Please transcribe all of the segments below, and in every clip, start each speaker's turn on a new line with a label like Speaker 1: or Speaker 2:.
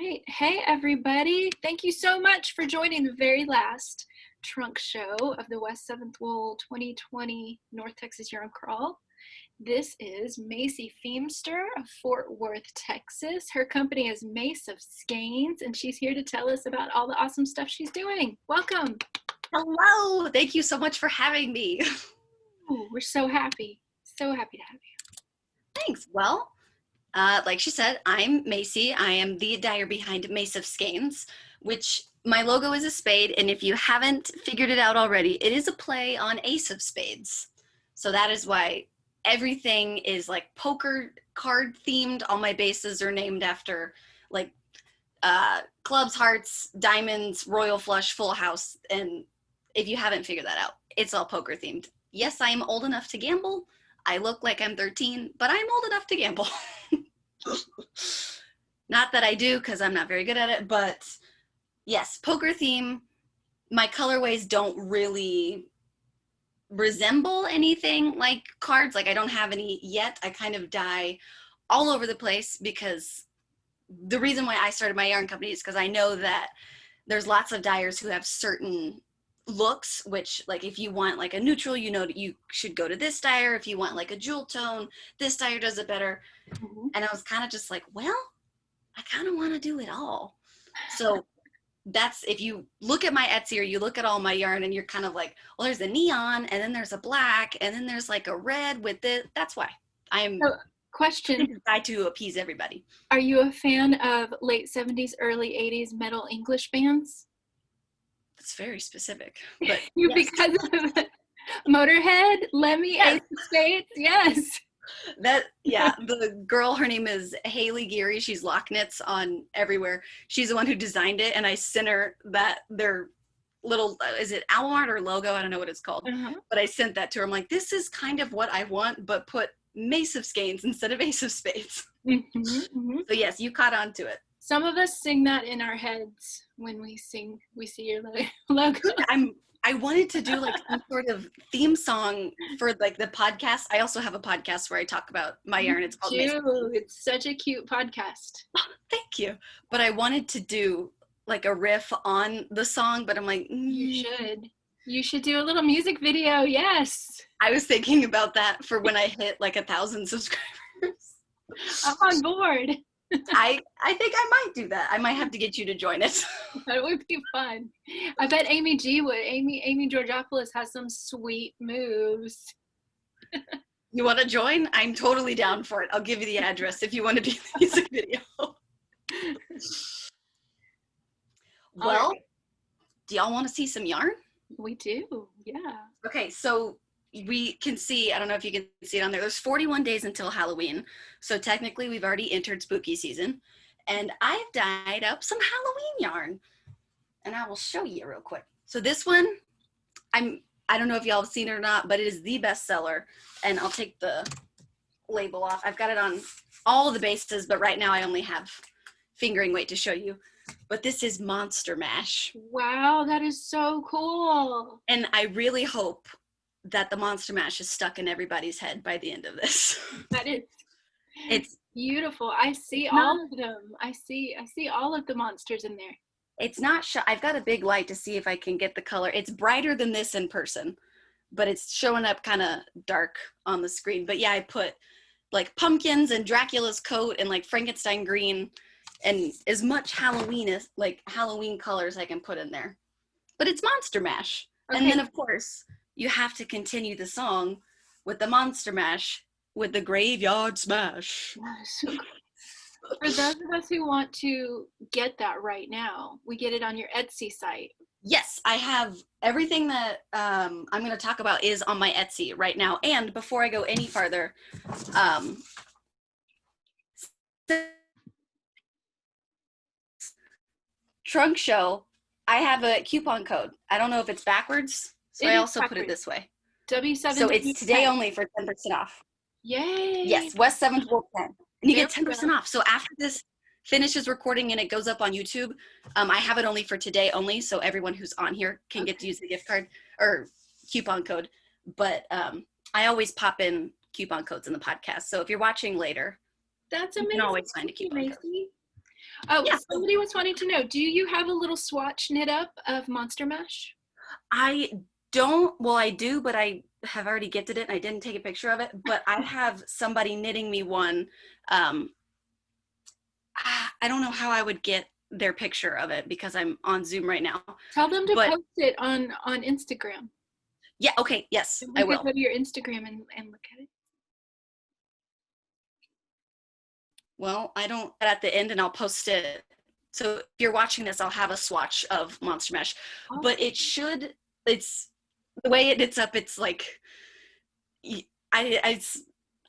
Speaker 1: right. Hey, everybody. Thank you so much for joining the very last trunk show of the West 7th Wool 2020 North Texas Yarn Crawl. This is Macy Feemster of Fort Worth, Texas. Her company is Mesa Skins, and she's here to tell us about all the awesome stuff she's doing. Welcome.
Speaker 2: Hello. Thank you so much for having me.
Speaker 1: Ooh, we're so happy. So happy to have you.
Speaker 2: Thanks. Well, like she said, I'm Macy. I am the dyer behind Mace of Skeins, which my logo is a spade. And if you haven't figured it out already, it is a play on Ace of Spades. So that is why everything is like poker card themed. All my bases are named after like clubs, hearts, diamonds, royal flush, full house. And if you haven't figured that out, it's all poker themed. Yes, I am old enough to gamble. I look like I'm 13, but I'm old enough to gamble. Not that I do, because I'm not very good at it, but yes, poker theme. My colorways don't really resemble anything like cards. Like I don't have any yet. I kind of dye all over the place because the reason why I started my yarn company is because I know that there's lots of dyers who have certain looks, which like if you want like a neutral, you know, you should go to this dyer. If you want like a jewel tone, this dyer does it better. And I was kind of just like, well, I kind of want to do it all. So that's, if you look at my Etsy or you look at all my yarn and you're kind of like, well, there's a neon and then there's a black and then there's like a red with it. That's why I'm
Speaker 1: question.
Speaker 2: Try to appease everybody.
Speaker 1: Are you a fan of late 70s, early 80s metal English bands?
Speaker 2: It's very specific. But
Speaker 1: you yes. Because of Motorhead, Lemmy, yes. Ace of Spades, yes.
Speaker 2: That, yeah, the girl, her name is Haley Geary. She's Lock Knits on everywhere. She's the one who designed it, and I sent her their little, is it album art or logo? I don't know what it's called. But I sent that to her. I'm like, this is kind of what I want, but put Mace of Skeins instead of Ace of Spades. So yes, you caught on to it.
Speaker 1: Some of us sing that in our heads when we see your logo.
Speaker 2: I wanted to do like some sort of theme song for like the podcast. I also have a podcast where I talk about my yarn. It's called Mace.
Speaker 1: It's such a cute podcast.
Speaker 2: Thank you. But I wanted to do like a riff on the song, but I'm like,
Speaker 1: You should do a little music video. Yes.
Speaker 2: I was thinking about that for when I hit like 1,000 subscribers.
Speaker 1: I'm on board.
Speaker 2: I think I might do that. I might have to get you to join it.
Speaker 1: That would be fun. I bet Amy G would. Amy Georgopoulos has some sweet moves.
Speaker 2: You want to join? I'm totally down for it. I'll give you the address if you want to be in the music video. Well, right. Do y'all want to see some yarn?
Speaker 1: We do, yeah.
Speaker 2: Okay, so we can see, I don't know if you can see it on there, there's 41 days until Halloween. So technically we've already entered spooky season. And I've dyed up some Halloween yarn. And I will show you real quick. So this one, I don't know if y'all have seen it or not, but it is the best seller. And I'll take the label off. I've got it on all the bases, but right now I only have fingering weight to show you. But this is Monster Mash.
Speaker 1: Wow, that is so cool.
Speaker 2: And I really hope that the Monster Mash is stuck in everybody's head by the end of this.
Speaker 1: It's beautiful. I see all of them. I see all of the monsters in there.
Speaker 2: It's not I've got a big light to see if I can get the color. It's brighter than this in person, but it's showing up kind of dark on the screen. But yeah, I put like pumpkins and Dracula's coat and like Frankenstein green and as much Halloween colors I can put in there. But it's Monster Mash. Okay. And then of course, you have to continue the song with the Monster Mash with the Graveyard Smash.
Speaker 1: For those of us who want to get that right now, we get it on your Etsy site.
Speaker 2: Yes, I have everything that I'm going to talk about is on my Etsy right now. And before I go any farther, Trunk Show, I have a coupon code. I don't know if it's backwards. So I also put it this way.
Speaker 1: W7.
Speaker 2: So it's today only for 10% off.
Speaker 1: Yay.
Speaker 2: Yes, West 7th Wool 10. And you get 10% off. So after this finishes recording and it goes up on YouTube, I have it only for today only. So everyone who's on here can get to use the gift card or coupon code. But I always pop in coupon codes in the podcast. So if you're watching later,
Speaker 1: that's amazing.
Speaker 2: You can always find a coupon code.
Speaker 1: Oh,
Speaker 2: Yeah,
Speaker 1: somebody was wanting to know, do you have a little swatch knit up of Monster Mash?
Speaker 2: I don't, well, I do, but I have already gifted it and I didn't take a picture of it, but I have somebody knitting me one. Um, I don't know how I would get their picture of it because I'm on Zoom right now,
Speaker 1: Tell them to
Speaker 2: but
Speaker 1: post it on Instagram.
Speaker 2: yeah, okay, yes,
Speaker 1: We
Speaker 2: I
Speaker 1: could
Speaker 2: will.
Speaker 1: go to your Instagram and look at it.
Speaker 2: Well, I don't at the end and I'll post it. So if you're watching this, I'll have a swatch of Monster Mash, but
Speaker 1: Awesome.
Speaker 2: it should, it's the way it's up, it's like, I,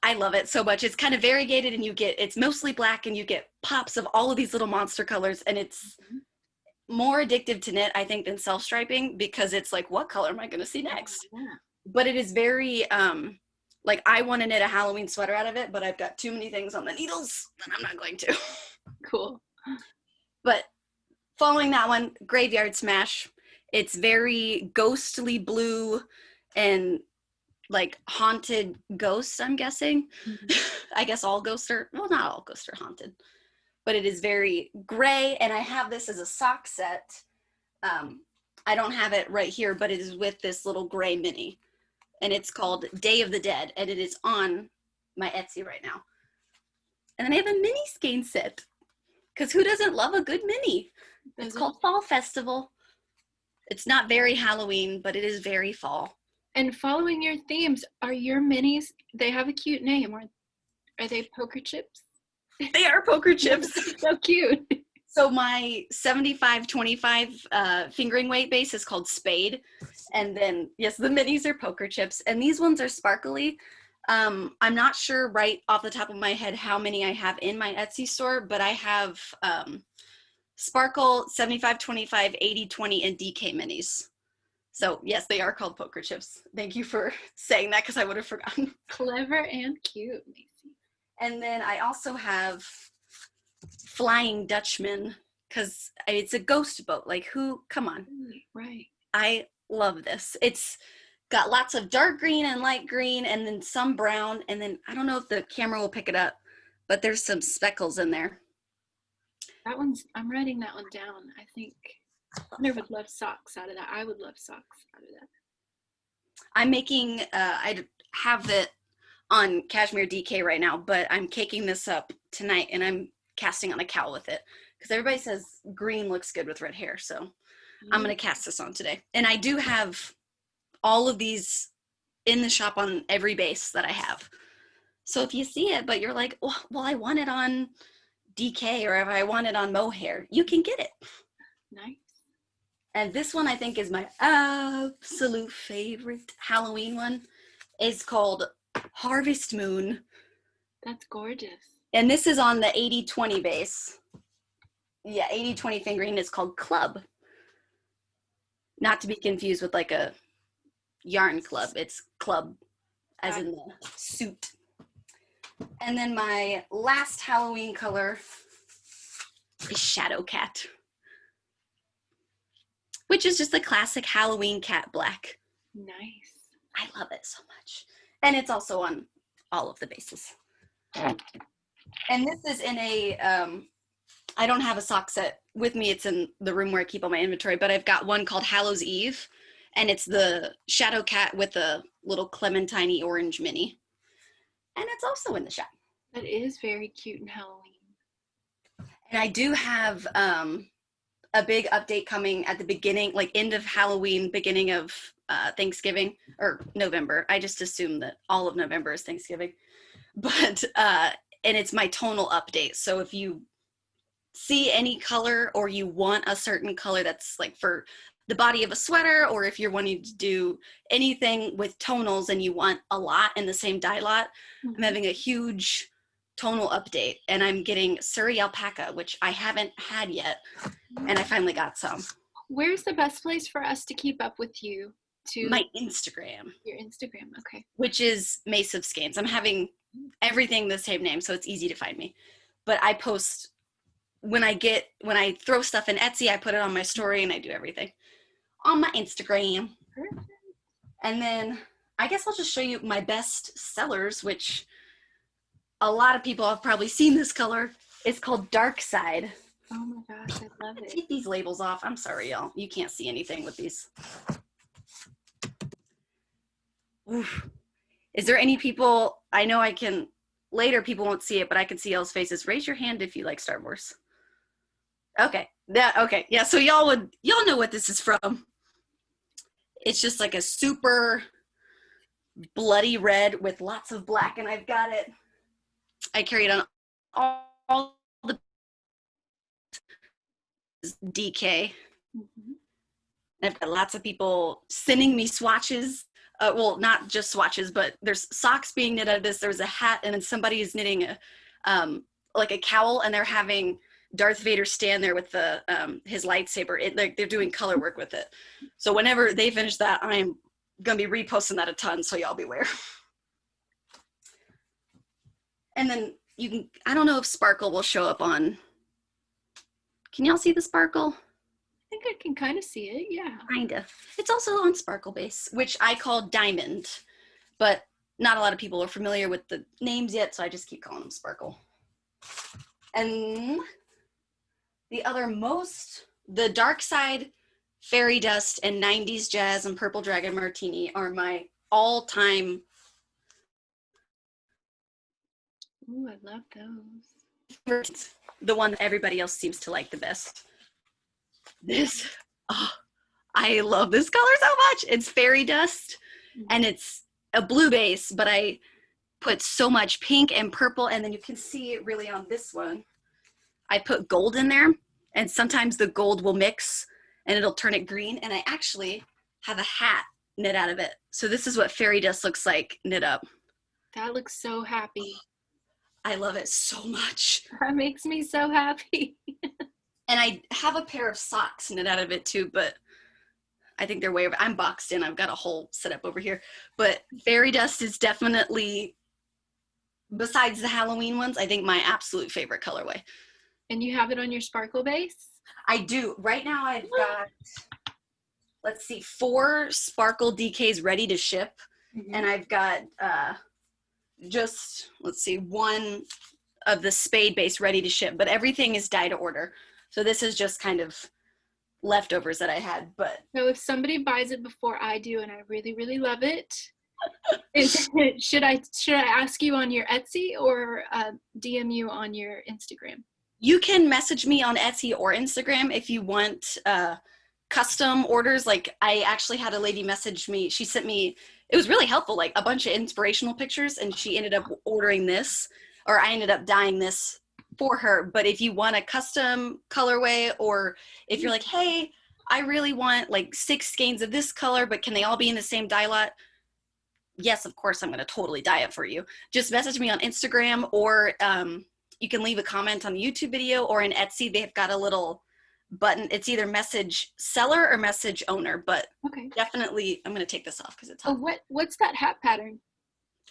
Speaker 2: I love it so much. It's kind of variegated and it's mostly black and you get pops of all of these little monster colors and it's more addictive to knit, I think, than self-striping because it's like, what color am I going to see next?
Speaker 1: Yeah.
Speaker 2: But it is very, like I want to knit a Halloween sweater out of it, but I've got too many things on the needles and I'm not going to.
Speaker 1: Cool.
Speaker 2: But following that one, Graveyard Smash. It's very ghostly blue and like haunted ghosts, I'm guessing. I guess all ghosts are, well, not all ghosts are haunted, but it is very gray. And I have this as a sock set. I don't have it right here, but it is with this little gray mini. And it's called Day of the Dead. And it is on my Etsy right now. And then I have a mini skein set. Because who doesn't love a good mini? It's called Fall Festival. It's not very Halloween, but it is very fall.
Speaker 1: And following your themes, are your minis, they have a cute name. Are they poker chips?
Speaker 2: They are poker chips.
Speaker 1: So cute.
Speaker 2: So my 75-25 fingering weight base is called Spade. And then, yes, the minis are poker chips. And these ones are sparkly. I'm not sure right off the top of my head how many I have in my Etsy store, but I have Sparkle, 75-25, 80-20, and DK minis. So yes, they are called poker chips. Thank you for saying that because I would have forgotten.
Speaker 1: Clever and cute, Macy.
Speaker 2: And then I also have Flying Dutchman because it's a ghost boat. Like who, come on.
Speaker 1: Right.
Speaker 2: I love this. It's got lots of dark green and light green and then some brown. And then I don't know if the camera will pick it up, but there's some speckles in there.
Speaker 1: I'm writing that one down. I think Hunter would love socks out of that. I would love socks out of that.
Speaker 2: I'm making, I have it on Cashmere DK right now, but I'm caking this up tonight and I'm casting on a cowl with it because everybody says green looks good with red hair. So I'm going to cast this on today. And I do have all of these in the shop on every base that I have. So if you see it, but you're like, well, I want it on DK or if I want it on mohair, you can get it.
Speaker 1: Nice.
Speaker 2: And this one I think is my absolute favorite Halloween one. It's called Harvest Moon.
Speaker 1: That's gorgeous.
Speaker 2: And this is on the 80-20 base. Yeah, 80-20 fingering is called Club. Not to be confused with like a yarn club. It's club as in the suit. And then my last Halloween color is Shadow Cat, which is just the classic Halloween cat black.
Speaker 1: Nice.
Speaker 2: I love it so much. And it's also on all of the bases. And this is in a, I don't have a sock set with me. It's in the room where I keep all my inventory, but I've got one called Hallows Eve. And it's the Shadow Cat with a little clementine orange mini. And it's also in the shop.
Speaker 1: That is very cute and Halloween.
Speaker 2: And I do have a big update coming at the beginning, like end of Halloween, beginning of Thanksgiving, or November. I just assume that all of November is Thanksgiving. But, and it's my tonal update. So if you see any color or you want a certain color that's like for the body of a sweater, or if you're wanting to do anything with tonals and you want a lot in the same dye lot, I'm having a huge tonal update and I'm getting Surrey alpaca, which I haven't had yet, and I finally got some.
Speaker 1: Where's the best place for us to keep up with you?
Speaker 2: My Instagram.
Speaker 1: Your Instagram, okay.
Speaker 2: Which is Mesa Skins. I'm having everything the same name, so it's easy to find me. But I post when I throw stuff in Etsy, I put it on my story and I do everything on my Instagram.
Speaker 1: Perfect.
Speaker 2: And then I guess I'll just show you my best sellers, which a lot of people have probably seen this color. It's called Dark Side.
Speaker 1: Oh my gosh, I love it.
Speaker 2: Take these labels off. I'm sorry, y'all. You can't see anything with these. Oof. Is there any people, I know I can, later people won't see it, but I can see y'all's faces. Raise your hand if you like Star Wars. Okay. Okay. Yeah, so y'all know what this is from. It's just like a super bloody red with lots of black, and I've got it. I carry it on all the DK. Mm-hmm. I've got lots of people sending me swatches. Well, not just swatches, but there's socks being knit out of this. There's a hat, and then somebody is knitting a like a cowl, and they're having Darth Vader stand there with the his lightsaber. Like they're doing color work with it. So whenever they finish that, I am gonna be reposting that a ton, so y'all beware. And then you can, I don't know if sparkle will show up on, can y'all see the sparkle?
Speaker 1: I think I can kind of see it, yeah.
Speaker 2: Kinda. It's also on sparkle base, which I call diamond, but not a lot of people are familiar with the names yet, so I just keep calling them sparkle. And the dark side, fairy dust, and 90s jazz and purple dragon martini are my all-time.
Speaker 1: Ooh, I love those.
Speaker 2: The one that everybody else seems to like the best. This, oh, I love this color so much. It's fairy dust, and it's a blue base, but I put so much pink and purple, and then you can see it really on this one. I put gold in there, and sometimes the gold will mix, and it'll turn it green, and I actually have a hat knit out of it. So this is what fairy dust looks like knit up.
Speaker 1: That looks so happy.
Speaker 2: I love it so much.
Speaker 1: That makes me so happy.
Speaker 2: And I have a pair of socks knit out of it too, but I think they're way over. I'm boxed in. I've got a whole setup over here. But fairy dust is definitely, besides the Halloween ones, I think my absolute favorite colorway.
Speaker 1: And you have it on your sparkle base?
Speaker 2: I do. Right now I've got, let's see, 4 sparkle DKs ready to ship. Mm-hmm. And I've got just, let's see, 1 of the spade base ready to ship. But everything is dye to order. So this is just kind of leftovers that I had. But
Speaker 1: so if somebody buys it before I do, and I really, really love it, should I ask you on your Etsy or DM you on your Instagram?
Speaker 2: You can message me on Etsy or Instagram if you want custom orders. Like I actually had a lady message me. She sent me, it was really helpful, like a bunch of inspirational pictures, and she ended up ordering this, or I ended up dyeing this for her. But if you want a custom colorway, or if you're like, hey, I really want like 6 skeins of this color, but can they all be in the same dye lot? Yes, of course, I'm going to totally dye it for you. Just message me on Instagram, or you can leave a comment on the YouTube video, or in Etsy, they've got a little button. It's either message seller or message owner, but okay. Definitely, I'm going to take this off because it's hot.
Speaker 1: Oh, what's that hat pattern?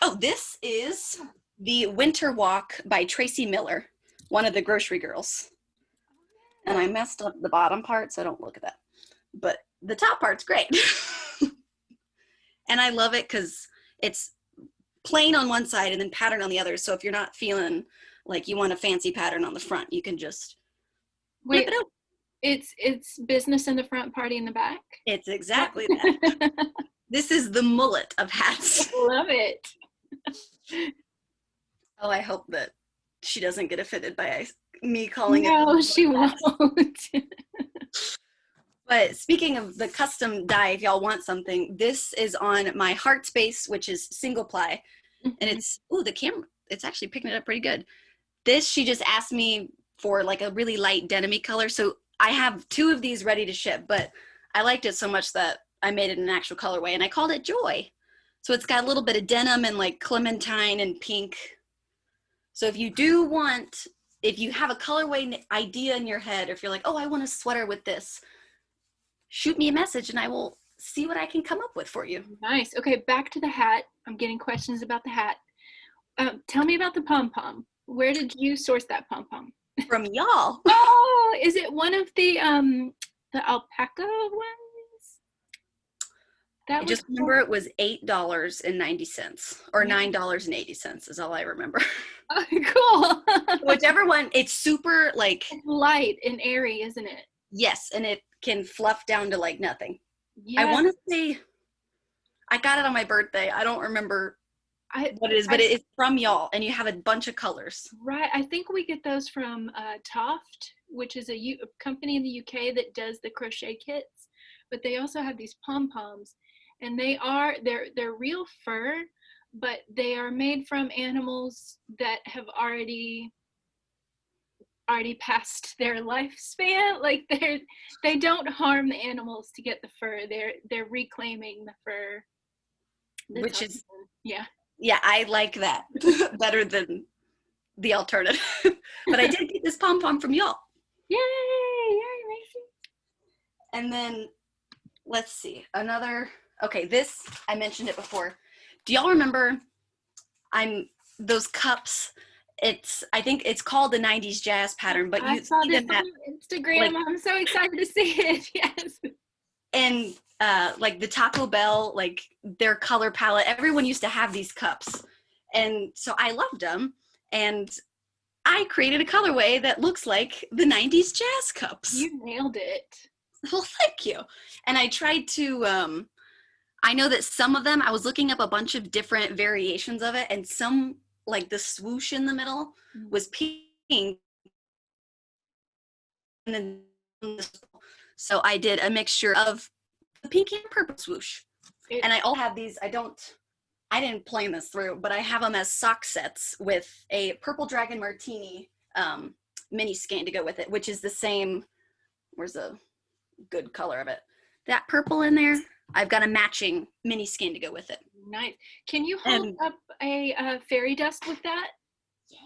Speaker 2: Oh, this is the Winter Walk by Tracy Miller, one of the grocery girls. And I messed up the bottom part, so don't look at that. But the top part's great. And I love it because it's plain on one side and then pattern on the other. So if you're not feeling like you want a fancy pattern on the front, you can just flip it out.
Speaker 1: It's business in the front, party in the back?
Speaker 2: It's exactly that. This is the mullet of hats.
Speaker 1: Love it.
Speaker 2: Oh, I hope that she doesn't get offended by me calling it.
Speaker 1: No, she won't.
Speaker 2: But speaking of the custom dye, if y'all want something, this is on my heart space, which is single ply. Mm-hmm. And it's, the camera, it's actually picking it up pretty good. This, she just asked me for like a really light denim-y color. So I have 2 of these ready to ship, but I liked it so much that I made it an actual colorway, and I called it Joy. So it's got a little bit of denim and like clementine and pink. So if you have a colorway idea in your head, or if you're like, oh, I want a sweater with this, shoot me a message and I will see what I can come up with for you.
Speaker 1: Nice. Okay, back to the hat. I'm getting questions about the hat. Tell me about the pom-pom. Where did you source that pom-pom?
Speaker 2: From y'all.
Speaker 1: Oh, is it one of the alpaca ones? That
Speaker 2: I
Speaker 1: was
Speaker 2: just remember it was $8.90 or $9.80 is all I remember.
Speaker 1: cool.
Speaker 2: Whichever one, it's super like
Speaker 1: It's light and airy, isn't it?
Speaker 2: yes, and it can fluff down to like nothing. I
Speaker 1: Yes.
Speaker 2: want to say I got it on my birthday. I don't remember what it is, but
Speaker 1: I
Speaker 2: it's from y'all, and you have a bunch of colors.
Speaker 1: right. I think we get those from Toft, which is a company in the UK that does the crochet kits. But they also have these pom poms, and they're real fur, but they are made from animals that have already passed their lifespan. Like they don't harm the animals to get the fur. They're reclaiming the fur.
Speaker 2: Which is
Speaker 1: yeah.
Speaker 2: Yeah, I like that better than the alternative. But I did get this pom pom from y'all.
Speaker 1: Yay! Yay, Macy!
Speaker 2: And then let's see another. Okay, this I mentioned it before. Do y'all remember? Those cups. I think it's called the '90s jazz pattern, but
Speaker 1: I
Speaker 2: you
Speaker 1: saw
Speaker 2: see
Speaker 1: this
Speaker 2: them
Speaker 1: on
Speaker 2: at,
Speaker 1: Instagram.
Speaker 2: like,
Speaker 1: I'm so excited to see it. Yes.
Speaker 2: and like the Taco Bell, like their color palette. Everyone used to have these cups, and so I loved them. And I created a colorway that looks like the '90s jazz cups.
Speaker 1: You nailed it.
Speaker 2: Well, thank you. And I tried to. I know that some of them, I was looking up a bunch of different variations of it, and some, like the swoosh in the middle, was pink. And then, so I did a mixture of the pink and purple swoosh. And I all have these, I didn't plan this through, but I have them as sock sets with a Purple Dragon Martini mini skein to go with it, which is the same, where's a good color of it? That purple in there. I've got a matching mini skein to go with it.
Speaker 1: Nice. Can you hold up a fairy dust with that?
Speaker 2: Yeah.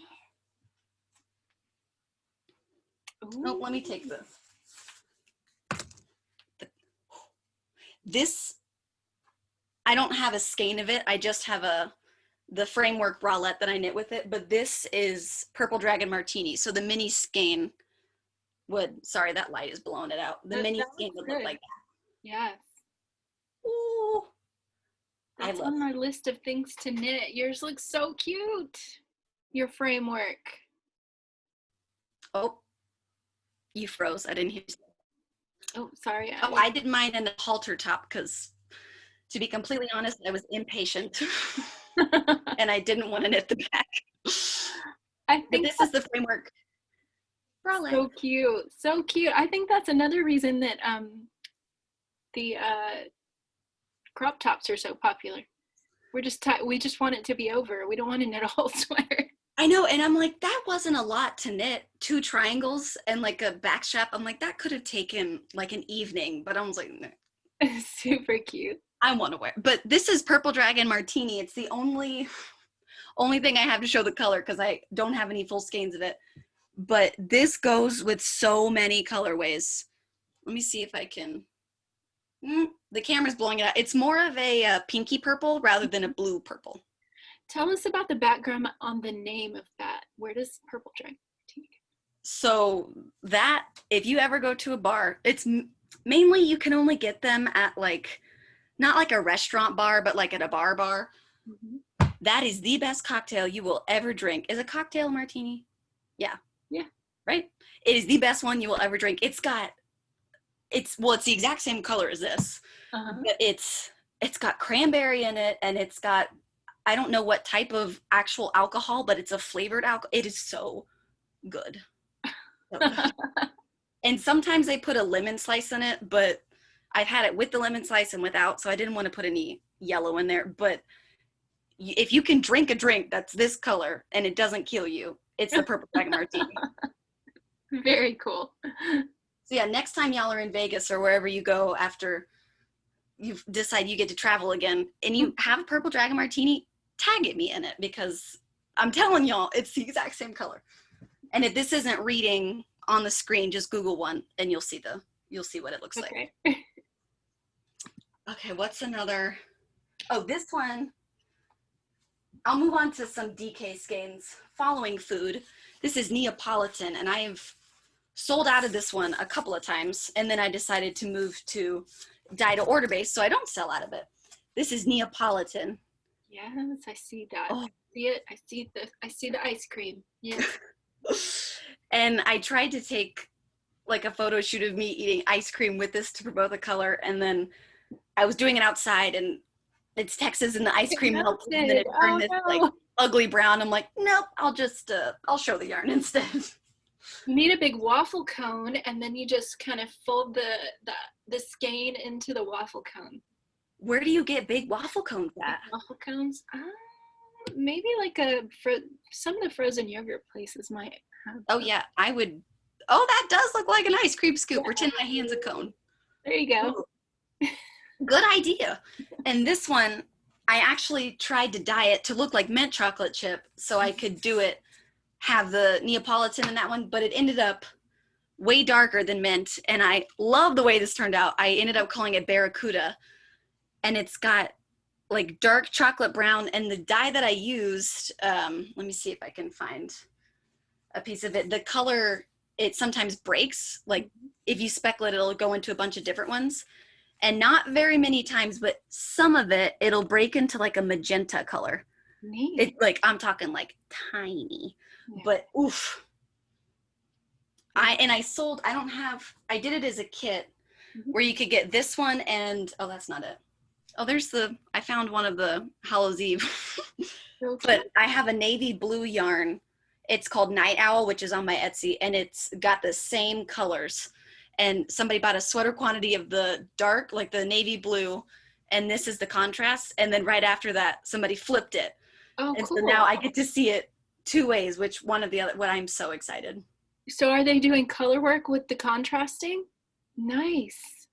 Speaker 2: Oh, let me take this. This, I don't have a skein of it. I just have the framework bralette that I knit with it. But this is Purple Dragon Martini. So the mini skein would, sorry, that light is blowing it out. The mini skein would look like that.
Speaker 1: Yes.
Speaker 2: Ooh.
Speaker 1: That's on my list of things to knit. Yours looks so cute. Your framework.
Speaker 2: Oh, you froze. I didn't hear you.
Speaker 1: Oh, sorry.
Speaker 2: Oh, I did mine in a halter top because, to be completely honest, I was impatient and I didn't want to knit the back.
Speaker 1: I think
Speaker 2: but this is the framework.
Speaker 1: So cute. So cute. I think that's another reason that the crop tops are so popular. We just want it to be over. We don't want to knit a whole sweater.
Speaker 2: I know, and I'm like, that wasn't a lot to knit. 2 triangles and like a back strap. I'm like, that could have taken like an evening, but I was like, no.
Speaker 1: Super cute.
Speaker 2: I want to wear. But this is Purple Dragon Martini. It's the only thing I have to show the color because I don't have any full skeins of it. But this goes with so many colorways. Let me see if I can. The camera's blowing it out. It's more of a pinky purple rather than a blue purple.
Speaker 1: Tell us about the background on the name of that. Where does Purple Dragon take?
Speaker 2: So that, if you ever go to a bar, it's mainly you can only get them at like, not like a restaurant bar, but like at a bar. Mm-hmm. That is the best cocktail you will ever drink. Is a cocktail a martini? Yeah.
Speaker 1: Yeah.
Speaker 2: Right? It is the best one you will ever drink. It's the exact same color as this. But it's got cranberry in it, and it's got, I don't know what type of actual alcohol, but it's a flavored alcohol. It is so good. And sometimes they put a lemon slice in it, but I've had it with the lemon slice and without, so I didn't want to put any yellow in there. But if you can drink a drink that's this color and it doesn't kill you, it's the Purple Dragon Martini.
Speaker 1: Very cool.
Speaker 2: So yeah, next time y'all are in Vegas or wherever you go after you decide you get to travel again and you have a Purple Dragon Martini, tag me in it because I'm telling y'all, it's the exact same color. And if this isn't reading on the screen, just Google one and you'll see what it looks like. Okay, what's another? Oh, this one. I'll move on to some DK skeins following food. This is Neapolitan, and I have sold out of this one a couple of times, and then I decided to move to dye to order base so I don't sell out of it. This is Neapolitan.
Speaker 1: Yes, I see that.
Speaker 2: Oh.
Speaker 1: I see it. I see the ice cream. Yeah.
Speaker 2: And I tried to take like a photo shoot of me eating ice cream with this to promote the color, and then I was doing it outside and it's Texas and the ice cream melted and then it turned this like ugly brown. I'm like, nope, I'll show the yarn instead.
Speaker 1: You need a big waffle cone, and then you just kind of fold the skein into the waffle cone.
Speaker 2: Where do you get big waffle cones at?
Speaker 1: Big waffle cones? Maybe like some of the frozen yogurt places might have.
Speaker 2: Oh yeah, I would. Oh, that does look like an ice cream scoop. Pretend my hand's a cone.
Speaker 1: There you go.
Speaker 2: Good idea. And this one, I actually tried to dye it to look like mint chocolate chip so I could do it, have the Neapolitan in that one, but it ended up way darker than mint. And I love the way this turned out. I ended up calling it Barracuda. And it's got like dark chocolate brown. And the dye that I used, let me see if I can find a piece of it. The color, it sometimes breaks. Like if you speckle it, it'll go into a bunch of different ones. And not very many times, but some of it, it'll break into like a magenta color.
Speaker 1: Neat.
Speaker 2: It, like, I'm talking like tiny, but oof. I did it as a kit where you could get this one and, oh, that's not it. Oh, I found one of the Hallows Eve, but I have a navy blue yarn. It's called Night Owl, which is on my Etsy, and it's got the same colors. And somebody bought a sweater quantity of the dark, like the navy blue, and this is the contrast. And then right after that, somebody flipped it.
Speaker 1: Oh,
Speaker 2: and
Speaker 1: cool.
Speaker 2: So now I get to see it two ways, which one of the other, what I'm so excited.
Speaker 1: So are they doing color work with the contrasting? Nice.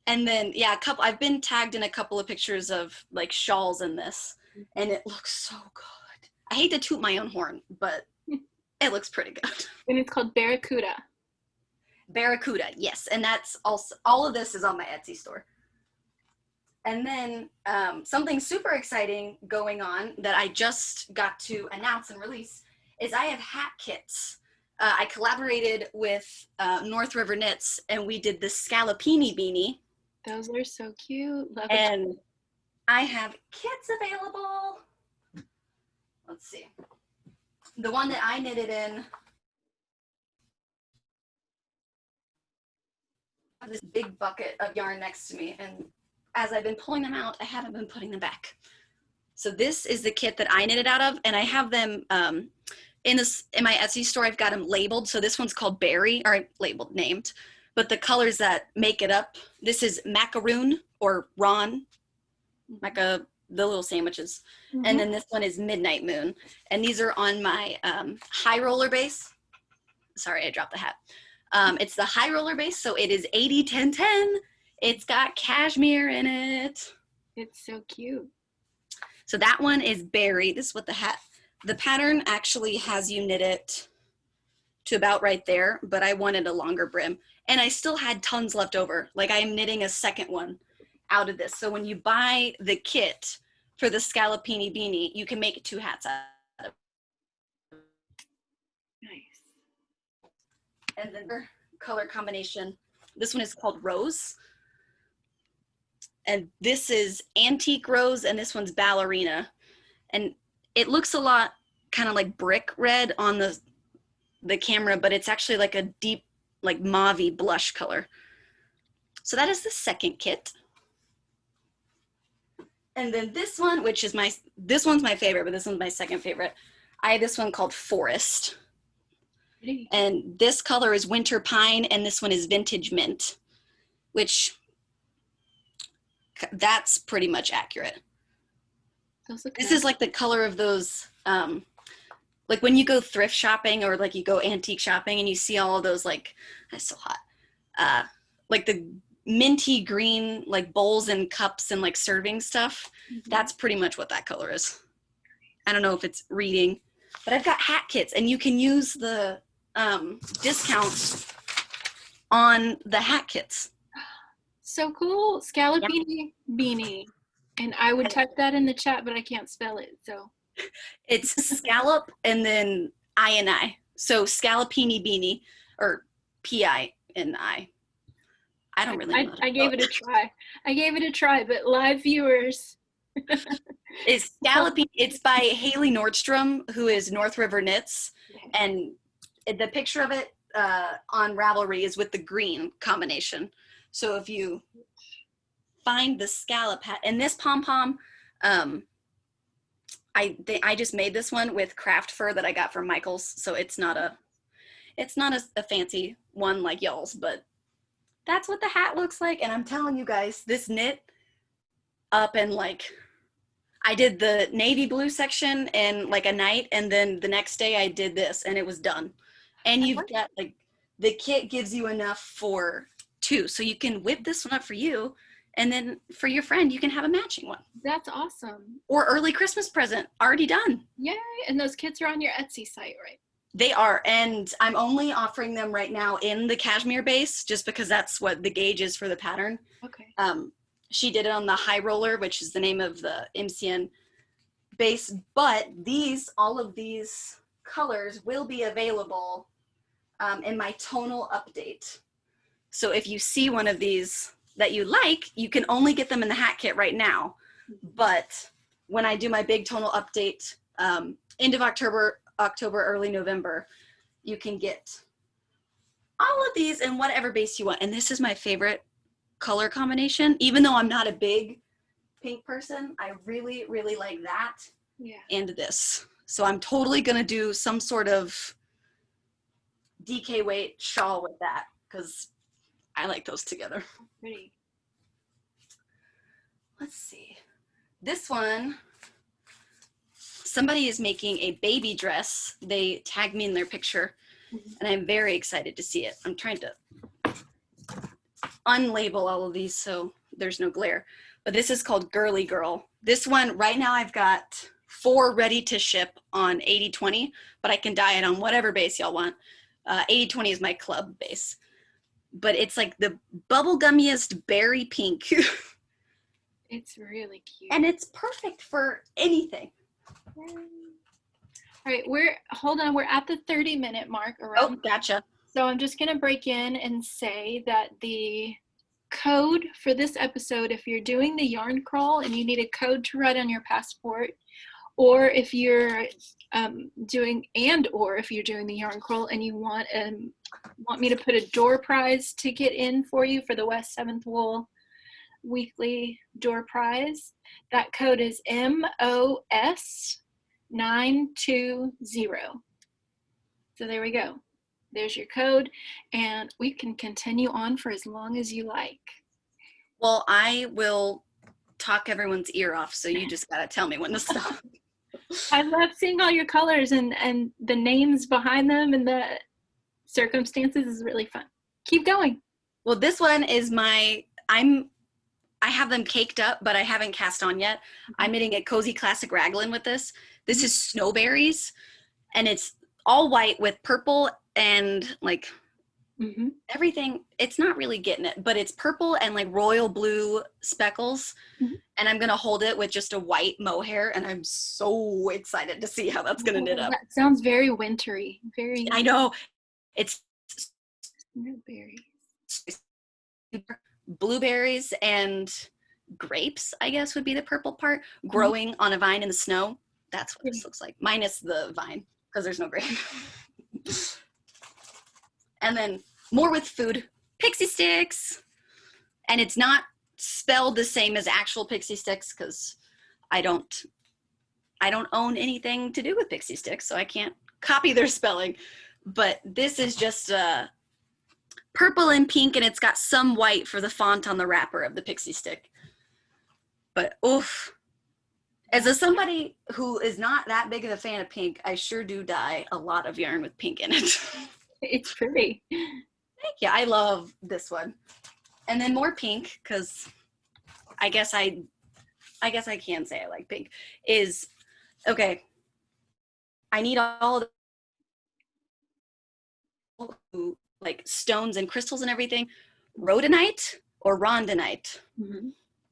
Speaker 2: And then, yeah, I've been tagged in a couple of pictures of like shawls in this, and it looks so good. I hate to toot my own horn, but it looks pretty good.
Speaker 1: And it's called Barracuda.
Speaker 2: Barracuda, yes. And that's also, all of this is on my Etsy store. And then something super exciting going on that I just got to announce and release is I have hat kits. I collaborated with North River Knits, and we did the Scalloping Beanie.
Speaker 1: Those are so cute. Love
Speaker 2: and
Speaker 1: it.
Speaker 2: I have kits available. Let's see. The one that I knitted in, this big bucket of yarn next to me, and as I've been pulling them out, I haven't been putting them back. So this is the kit that I knitted out of, and I have them in my Etsy store. I've got them labeled. So this one's called Berry, or named, but the colors that make it up, this is macaroon or Ron, like the little sandwiches, and then this one is Midnight Moon, and these are on my high roller base. Sorry, I dropped the hat. It's the high roller base, so it is 80-10-10. It's got cashmere in it.
Speaker 1: It's so cute.
Speaker 2: So that one is Berry. This is what the pattern actually has you knit it to about right there, but I wanted a longer brim. And I still had tons left over. Like I'm knitting a second one out of this. So when you buy the kit for the Scalloping Beanie, you can make 2 hats out of it.
Speaker 1: Nice.
Speaker 2: And then the color combination, this one is called Rose. And this is Antique Rose, and this one's Ballerina. And it looks a lot kind of like brick red on the camera, but it's actually like a deep, like mauve-y blush color. So that is the second kit. And then this one, which is this one's my favorite, but this one's my second favorite. I have this one called Forest. And this color is Winter Pine, and this one is Vintage Mint, which that's pretty much accurate. This is like the color of those, like when you go thrift shopping or like you go antique shopping and you see all of those, like, it's so hot, like the minty green, like bowls and cups and like serving stuff. That's pretty much what that color is. I don't know if it's reading, but I've got hat kits, and you can use the discounts on the hat kits.
Speaker 1: So cool. Scalloping Beanie. And I would type that in the chat, but I can't spell it, so.
Speaker 2: It's scallop and then I. So Scalloping Beanie, or P-I-N-I. I don't really know.
Speaker 1: I gave it a try. But live viewers,
Speaker 2: is Scalloping. It's by Haley Nordstrom, who is North River Knits, and the picture of it on Ravelry is with the green combination. So if you find the Scallop Hat, and this pom-pom, I just made this one with craft fur that I got from Michael's, so it's not a fancy one like y'all's, but that's what the hat looks like. And I'm telling you guys, this knit up and like, I did the navy blue section in like a night, and then the next day I did this and it was done. And you've got like, the kit gives you enough for 2, so you can whip this one up for you, and then for your friend you can have a matching one.
Speaker 1: That's awesome.
Speaker 2: Or early Christmas present, already done.
Speaker 1: Yay. And those kits are on your Etsy site, right?
Speaker 2: They are, and I'm only offering them right now in the cashmere base, just because that's what the gauge is for the pattern.
Speaker 1: Okay.
Speaker 2: She did it on the high roller, which is the name of the MCN base, but all of these colors will be available in my tonal update. So if you see one of these that you like, you can only get them in the hat kit right now. But when I do my big tonal update, end of October, early November, you can get all of these in whatever base you want. And this is my favorite color combination. Even though I'm not a big pink person, I really, really like that and this. So I'm totally gonna do some sort of DK weight shawl with that, because I like those together.
Speaker 1: Pretty.
Speaker 2: Let's see. This one, somebody is making a baby dress. They tagged me in their picture, and I'm very excited to see it. I'm trying to unlabel all of these so there's no glare. But this is called Girly Girl. This one, right now I've got 4 ready to ship on 80/20, but I can dye it on whatever base y'all want. 80/20 is my club base. But it's like the bubblegummiest berry pink.
Speaker 1: It's really cute.
Speaker 2: And it's perfect for anything.
Speaker 1: All right, we're at the 30-minute mark around.
Speaker 2: Oh, gotcha.
Speaker 1: So I'm just gonna break in and say that the code for this episode, if you're doing the yarn crawl and you need a code to write on your passport, or if you're doing the yarn crawl and you want me to put a door prize ticket in for you for the West 7th Wool weekly door prize, that code is MOS920. So there we go. There's your code, and we can continue on for as long as you like.
Speaker 2: Well, I will talk everyone's ear off, so you just gotta tell me when to stop.
Speaker 1: I love seeing all your colors and the names behind them and the circumstances is really fun. Keep going.
Speaker 2: Well, this one is I have them caked up, but I haven't cast on yet. I'm knitting a cozy classic raglan with this. This is Snowberries, and it's all white with purple and like everything. It's not really getting it, but it's purple and like royal blue speckles. And I'm gonna hold it with just a white mohair, and I'm so excited to see how that's gonna knit up.
Speaker 1: That sounds very wintry. Very.
Speaker 2: I know. It's blueberries and grapes, I guess would be the purple part, growing on a vine in the snow. That's what this looks like, minus the vine, because there's no grape. And then more with food, Pixie Stix. And it's not spelled the same as actual Pixie Stix, because I don't own anything to do with Pixie Stix, so I can't copy their spelling. But this is just purple and pink, and it's got some white for the font on the wrapper of the Pixie Stick. But oof. As somebody who is not that big of a fan of pink, I sure do dye a lot of yarn with pink in it.
Speaker 1: It's pretty.
Speaker 2: Thank you. I love this one. And then more pink, because I guess I can say I like pink, is, okay, I need all the like stones and crystals and everything. Rhodonite or Rhodonite.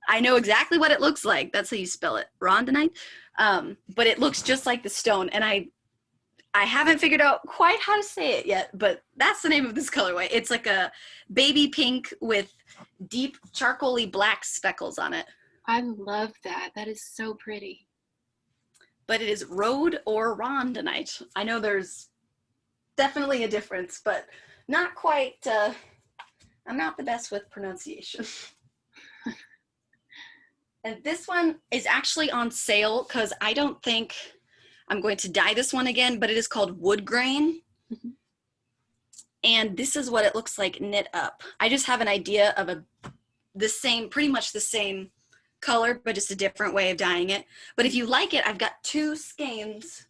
Speaker 2: I know exactly what it looks like. That's how you spell it, Rhodonite. But it looks just like the stone, and I haven't figured out quite how to say it yet, but that's the name of this colorway. It's like a baby pink with deep charcoaly black speckles on it.
Speaker 1: I love that. That is so pretty.
Speaker 2: But it is Rhode or Rhodonite. I know there's definitely a difference, but not quite, I'm not the best with pronunciation. And this one is actually on sale because I don't think I'm going to dye this one again, but it is called Wood Grain. And this is what it looks like knit up. I just have an idea of pretty much the same color, but just a different way of dyeing it. But if you like it, I've got 2 skeins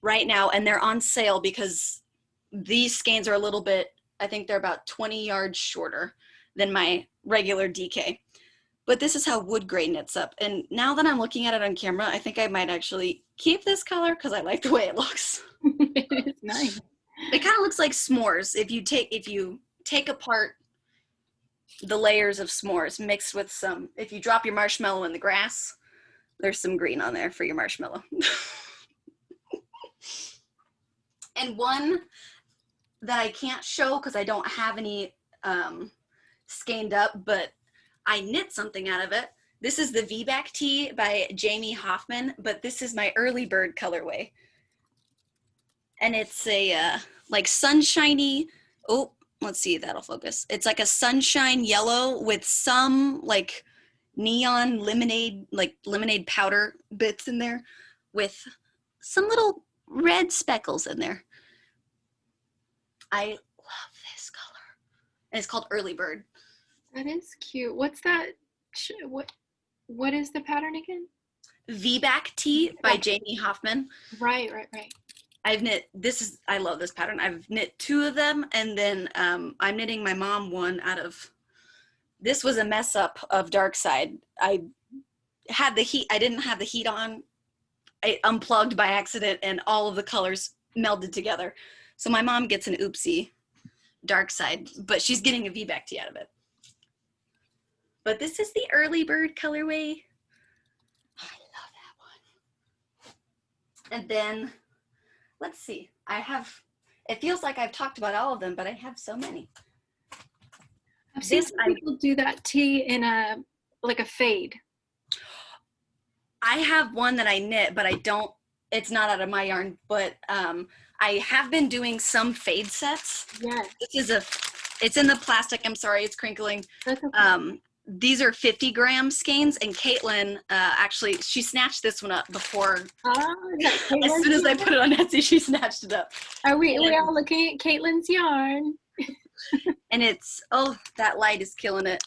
Speaker 2: right now, and they're on sale because these skeins are a little bit, I think they're about 20 yards shorter than my regular DK. But this is how Wood Grain knits up. And now that I'm looking at it on camera, I think I might actually keep this color because I like the way it looks.
Speaker 1: It's nice.
Speaker 2: It kind of looks like s'mores. If you take apart the layers of s'mores mixed with some, if you drop your marshmallow in the grass, there's some green on there for your marshmallow. And one that I can't show because I don't have any skeined up, but I knit something out of it. This is the VBack Tee by Jamie Hoffman, but this is my early bird colorway. And it's a like sunshiny, oh, let's see if that'll focus. It's like a sunshine yellow with some like neon lemonade, like lemonade powder bits in there with some little red speckles in there. I love this color. And it's called Early Bird.
Speaker 1: That is cute. What's that? What is the pattern again?
Speaker 2: VBack Tee by Jamie Hoffman.
Speaker 1: Right.
Speaker 2: I've knit, I love this pattern. I've knit 2 of them, and then I'm knitting my mom one out of, this was a mess up of Dark Side. I didn't have the heat on. I unplugged by accident and all of the colors melded together. So my mom gets an oopsie Dark Side, but she's getting a VBack Tee out of it. But this is the Early Bird colorway. I love that one. And then, let's see. It feels like I've talked about all of them, but I have so many.
Speaker 1: I've seen some people do that tee in a fade.
Speaker 2: I have one that I knit, but it's not out of my yarn, but I have been doing some fade sets.
Speaker 1: Yes.
Speaker 2: It's in the plastic. I'm sorry, it's crinkling.
Speaker 1: That's okay.
Speaker 2: These are 50-gram skeins, and Caitlin, actually, she snatched this one up before. As soon as I put it on Etsy, she snatched it up.
Speaker 1: Are we all looking at Caitlin's yarn?
Speaker 2: And it's, oh, that light is killing it.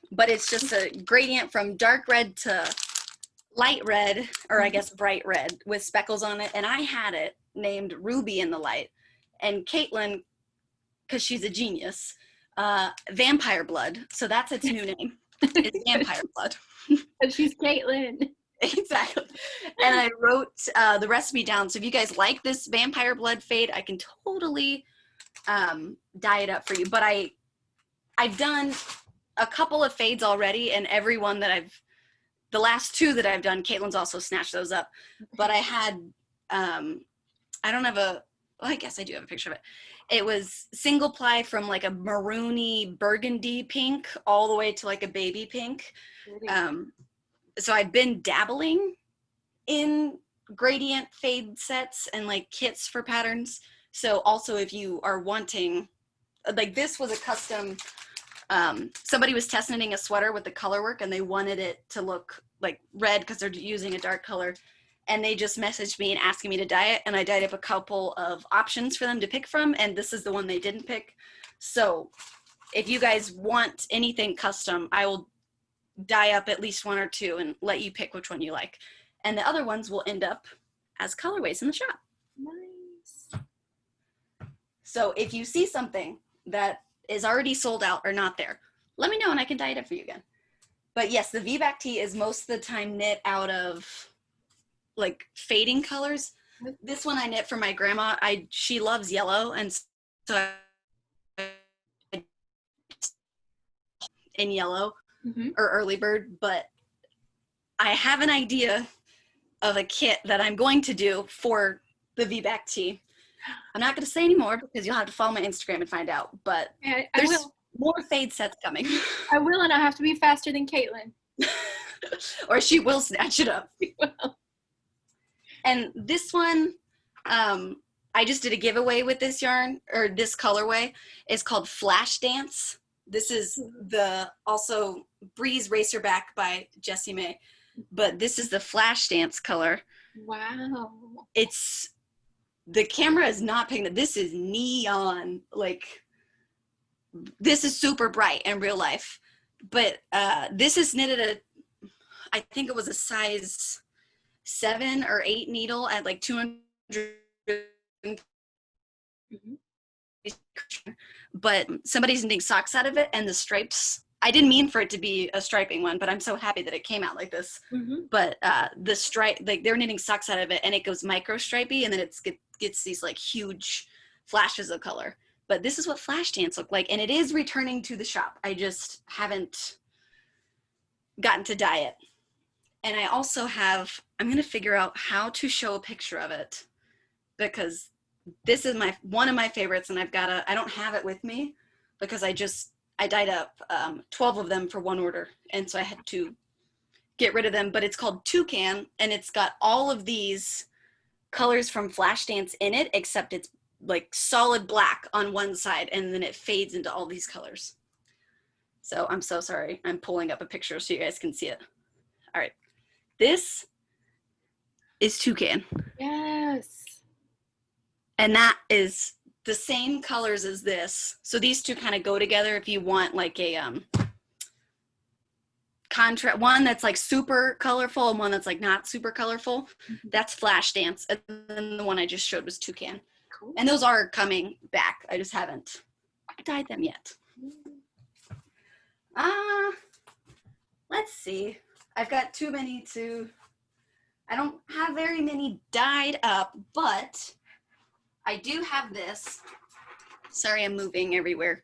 Speaker 2: But it's just a gradient from dark red to light red, or I guess bright red, with speckles on it. And I had it named Ruby in the Light. And Caitlin, because she's a genius, Vampire Blood. So that's its new name. It's Vampire Blood.
Speaker 1: And she's Caitlin.
Speaker 2: Exactly. And I wrote the recipe down. So if you guys like this Vampire Blood fade, I can totally dye it up for you. But I've done a couple of fades already, and every one that the last 2 that I've done, Caitlin's also snatched those up. But I had, I don't have I guess I do have a picture of it. It was single ply from like a maroony burgundy pink all the way to like a baby pink. So I've been dabbling in gradient fade sets and like kits for patterns. So also if you are wanting, like this was a custom, somebody was test knitting a sweater with the color work and they wanted it to look like red because they're using a dark color. And they just messaged me and asking me to dye it, and I dyed up a couple of options for them to pick from, and this is the one they didn't pick. So if you guys want anything custom, I will dye up at least 1 or 2 and let you pick which one you like. And the other ones will end up as colorways in the shop.
Speaker 1: Nice.
Speaker 2: So if you see something that is already sold out or not there, let me know and I can dye it up for you again. But yes, the VBack Tee is most of the time knit out of like fading colors. This one I knit for my grandma. She loves yellow, and so in yellow or Early Bird, but I have an idea of a kit that I'm going to do for the VBack Tee. I'm not going to say anymore because you'll have to follow my Instagram and find out, but there's more fade sets coming.
Speaker 1: I will, and I have to be faster than Caitlin.
Speaker 2: Or she will snatch it up. And this one, I just did a giveaway with this yarn, or this colorway. It's called Flashdance. This is the also Breeze Racerback by Jessie May, but this is the Flashdance color.
Speaker 1: Wow.
Speaker 2: It's, the camera is not picking it. This is neon. Like, this is super bright in real life. But this is knitted at, I think it was a size 7 or 8 needle at like 200. But somebody's knitting socks out of it, and the stripes, I didn't mean for it to be a striping one, but I'm so happy that it came out like this. But the stripe, like they're knitting socks out of it, and it goes micro stripey, and then it gets these like huge flashes of color. But this is what Flashdance looked like, and it is returning to the shop. I just haven't gotten to dye it. And I also have, I'm gonna figure out how to show a picture of it, because this is one of my favorites, and I don't have it with me because I dyed up 12 of them for one order, and so I had to get rid of them. But it's called Toucan, and it's got all of these colors from Flashdance in it, except it's like solid black on one side, and then it fades into all these colors. So I'm so sorry. I'm pulling up a picture so you guys can see it. All right. This is Toucan.
Speaker 1: Yes.
Speaker 2: And that is the same colors as this. So these two kind of go together if you want like a contrast, one that's like super colorful and one that's like not super colorful. That's Flashdance. And then the one I just showed was Toucan. Cool. And those are coming back. I just haven't dyed them yet. Let's see. I've got too many I don't have very many dyed up, but I do have this. Sorry, I'm moving everywhere.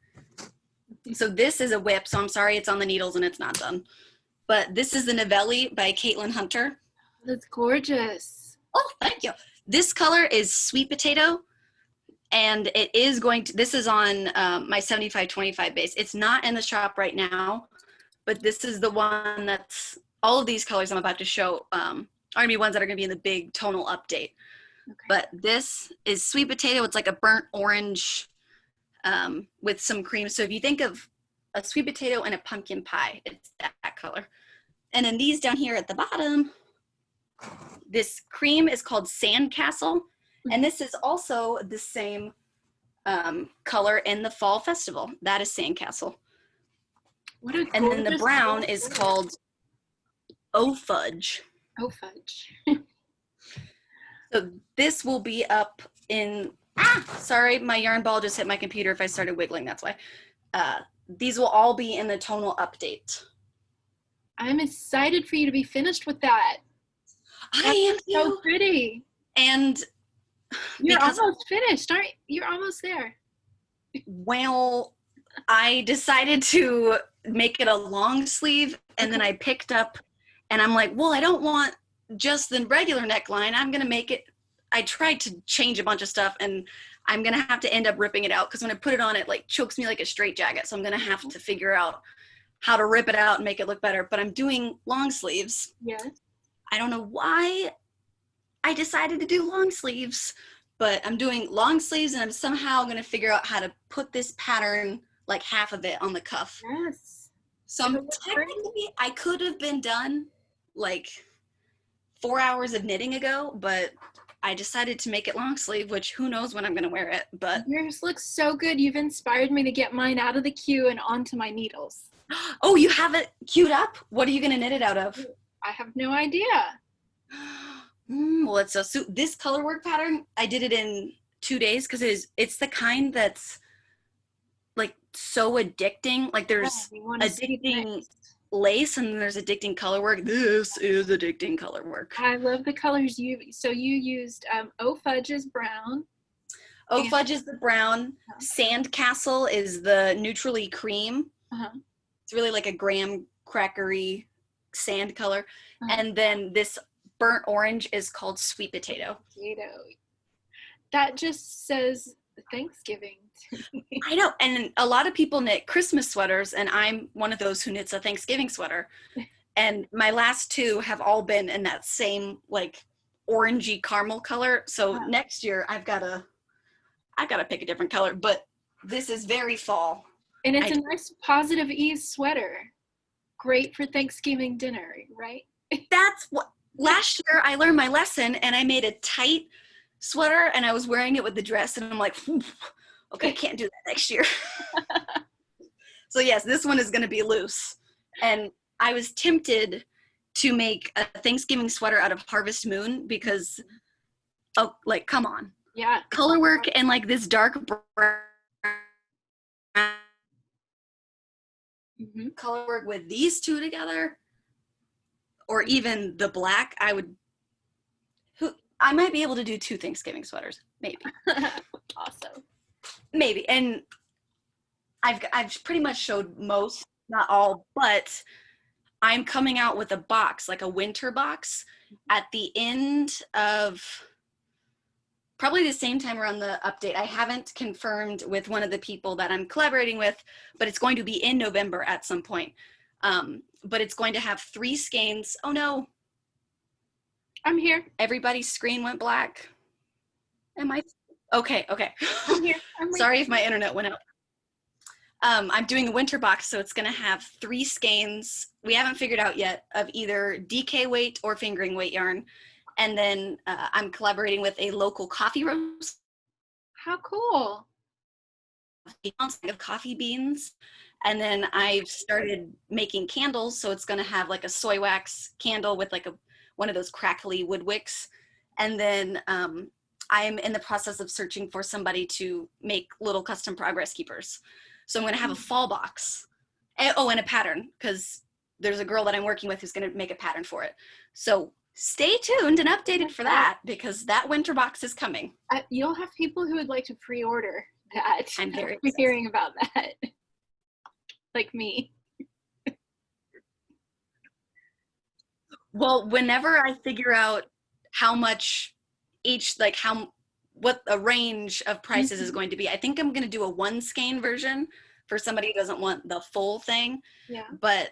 Speaker 2: So this is a whip, so I'm sorry it's on the needles and it's not done. But this is the Novelli by Caitlin Hunter.
Speaker 1: That's gorgeous.
Speaker 2: Oh, thank you. This color is Sweet Potato, and it is this is on my 75-25 base. It's not in the shop right now, but this is the one that's, all of these colors I'm about to show are gonna be ones that are gonna be in the big tonal update. Okay. But this is Sweet Potato. It's like a burnt orange with some cream. So if you think of a sweet potato and a pumpkin pie, it's that color. And then these down here at the bottom, this cream is called Sandcastle. And this is also the same color in the Fall Festival. That is Sandcastle. And then the brown is called Oh Fudge.
Speaker 1: Oh Fudge.
Speaker 2: So this will be up in, sorry, my yarn ball just hit my computer. If I started wiggling, that's why. These will all be in the tonal update.
Speaker 1: I'm excited for you to be finished with that.
Speaker 2: I am
Speaker 1: so pretty.
Speaker 2: And
Speaker 1: you're almost finished, aren't you? You're almost there.
Speaker 2: Well, I decided to make it a long sleeve, and then I picked up, and I'm like, well, I don't want just the regular neckline. I'm gonna make it, I tried to change a bunch of stuff, and I'm gonna have to end up ripping it out because when I put it on, it like chokes me like a straitjacket. So I'm gonna have to figure out how to rip it out and make it look better. But I'm doing long sleeves.
Speaker 1: Yes.
Speaker 2: I don't know why I decided to do long sleeves, but I'm doing long sleeves, and I'm somehow gonna figure out how to put this pattern, like half of it, on the cuff.
Speaker 1: Yes.
Speaker 2: So technically I could have been done like 4 hours of knitting ago, but I decided to make it long sleeve, which who knows when I'm gonna wear it. But
Speaker 1: yours looks so good. You've inspired me to get mine out of the queue and onto my needles.
Speaker 2: Oh, you have it queued up? What are you gonna knit it out of?
Speaker 1: I have no idea.
Speaker 2: Well, it's this color work pattern, I did it in 2 days because it's the kind that's like so addicting. Like there's addicting lace and then there's addicting color work. This is addicting color work.
Speaker 1: I love the colors you used Oh Fudge is brown.
Speaker 2: Oh Fudge is the brown. Sandcastle is the neutrally cream. It's really like a graham crackery sand color. And then this burnt orange is called Sweet Potato.
Speaker 1: That just says Thanksgiving.
Speaker 2: I know, and a lot of people knit Christmas sweaters, and I'm one of those who knits a Thanksgiving sweater. And my last two have all been in that same like orangey caramel color. So next year I've got to pick a different color, but this is very fall.
Speaker 1: And it's a nice positive ease sweater. Great for Thanksgiving dinner, right?
Speaker 2: That's what last year I learned my lesson and I made a tight sweater and I was wearing it with the dress and I'm like, okay, I can't do that next year. So yes, this one is going to be loose. And I was tempted to make a Thanksgiving sweater out of Harvest Moon because, oh, like, come on.
Speaker 1: Yeah.
Speaker 2: Color work and like this dark brown color work with these two together, or even the black, I might be able to do 2 Thanksgiving sweaters, maybe.
Speaker 1: Awesome.
Speaker 2: Maybe. And I've pretty much showed most, not all, but I'm coming out with a box, like a winter box, at the end of probably the same time around the update. I haven't confirmed with one of the people that I'm collaborating with, but it's going to be in November at some point. But it's going to have 3 skeins. Oh no.
Speaker 1: I'm here.
Speaker 2: Everybody's screen went black. Am I? Okay.
Speaker 1: I'm here.
Speaker 2: Sorry if my internet went out. I'm doing a winter box, so it's going to have 3 skeins. We haven't figured out yet of either DK weight or fingering weight yarn. And then I'm collaborating with a local coffee roast.
Speaker 1: How cool.
Speaker 2: Of coffee beans. And then I've started making candles, so it's going to have like a soy wax candle with like one of those crackly wood wicks. And then I'm in the process of searching for somebody to make little custom progress keepers. So I'm going to have a fall box. And a pattern, because there's a girl that I'm working with who's going to make a pattern for it. So stay tuned and updated for that, because that winter box is coming.
Speaker 1: You'll have people who would like to pre-order that.
Speaker 2: I'm very
Speaker 1: hearing about that. Like me.
Speaker 2: Well, whenever I figure out how much each, like what a range of prices is going to be, I think I'm going to do a 1 skein version for somebody who doesn't want the full thing.
Speaker 1: Yeah.
Speaker 2: But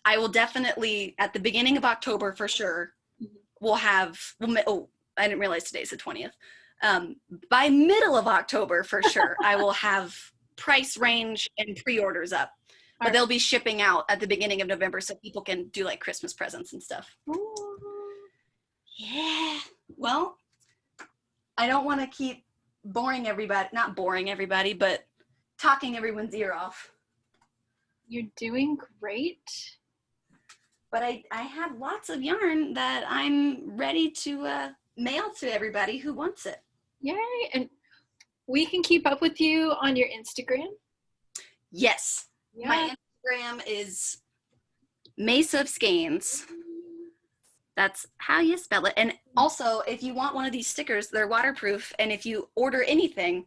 Speaker 2: I will definitely, at the beginning of October for sure, we'll have, I didn't realize today's the 20th. By middle of October for sure, I will have price range and pre-orders up. But they'll be shipping out at the beginning of November so people can do like Christmas presents and stuff.
Speaker 1: Ooh.
Speaker 2: Yeah. Well, I don't want to keep not boring everybody, but talking everyone's ear off.
Speaker 1: You're doing great.
Speaker 2: But I have lots of yarn that I'm ready to mail to everybody who wants it.
Speaker 1: Yay. And we can keep up with you on your Instagram.
Speaker 2: Yes. Yeah. My Instagram is Mesa Skins. That's how you spell it. And also, if you want one of these stickers, they're waterproof. And if you order anything,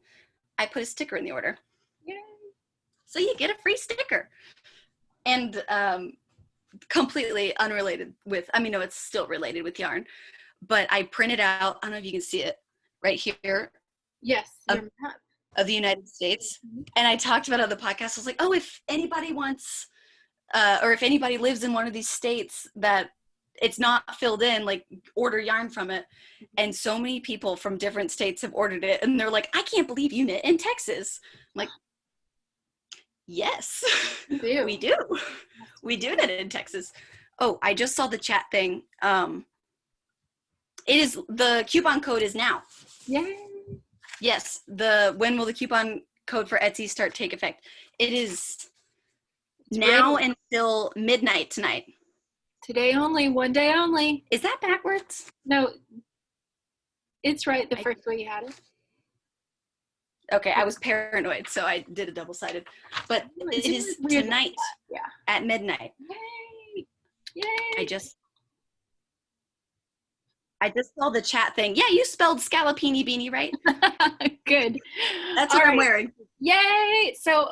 Speaker 2: I put a sticker in the order.
Speaker 1: Yay.
Speaker 2: So you get a free sticker. And completely unrelated with, no, it's still related with yarn. But I printed out, I don't know if you can see it, right here.
Speaker 1: Yes, your map
Speaker 2: of the United States. And I talked about it on the podcast. I was like, oh, if anybody wants, or if anybody lives in one of these states that it's not filled in, like order yarn from it. And so many people from different states have ordered it. And they're like, I can't believe you knit in Texas. I'm like, yes, we do. We do knit in Texas. Oh, I just saw the chat thing. It is, the coupon code is now.
Speaker 1: Yay.
Speaker 2: Yes, when will the coupon code for Etsy start take effect? It is now until midnight tonight.
Speaker 1: Today only, one day only.
Speaker 2: Is that backwards?
Speaker 1: No, it's right the first way you had it.
Speaker 2: Okay, I was paranoid, so I did a double-sided. But it is tonight at midnight.
Speaker 1: Yay! Yay!
Speaker 2: I just saw the chat thing. Yeah, you spelled Scalloping Beanie right.
Speaker 1: Good.
Speaker 2: That's what I'm wearing.
Speaker 1: Yay! So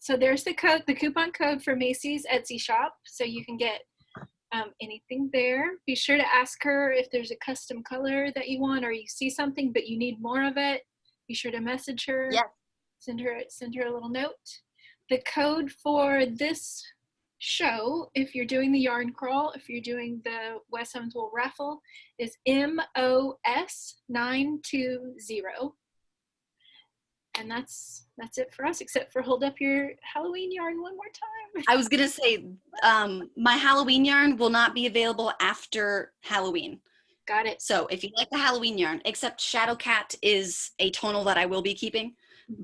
Speaker 1: there's the coupon code for Macy's Etsy shop, so you can get anything there. Be sure to ask her if there's a custom color that you want, or you see something but you need more of it. Be sure to message her.
Speaker 2: Yeah.
Speaker 1: Send her a little note. The code for this show, if you're doing the yarn crawl, if you're doing the West 7th Wool raffle, is MOS920. And that's it for us, except for hold up your Halloween yarn one more time.
Speaker 2: I was going to say, my Halloween yarn will not be available after Halloween.
Speaker 1: Got it.
Speaker 2: So if you like the Halloween yarn, except Shadow Cat is a tonal that I will be keeping.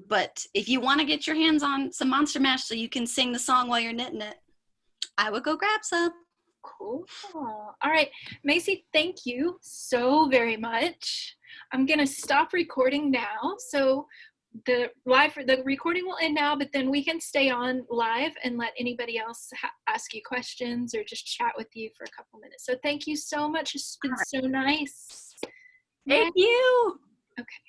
Speaker 2: But if you want to get your hands on some Monster Mash so you can sing the song while you're knitting it, I would go grab some.
Speaker 1: Cool. All right, Macy, thank you so very much. I'm going to stop recording now. So the recording will end now, but then we can stay on live and let anybody else ask you questions or just chat with you for a couple minutes. So thank you so much. It's been so nice.
Speaker 2: Thank you.
Speaker 1: Okay.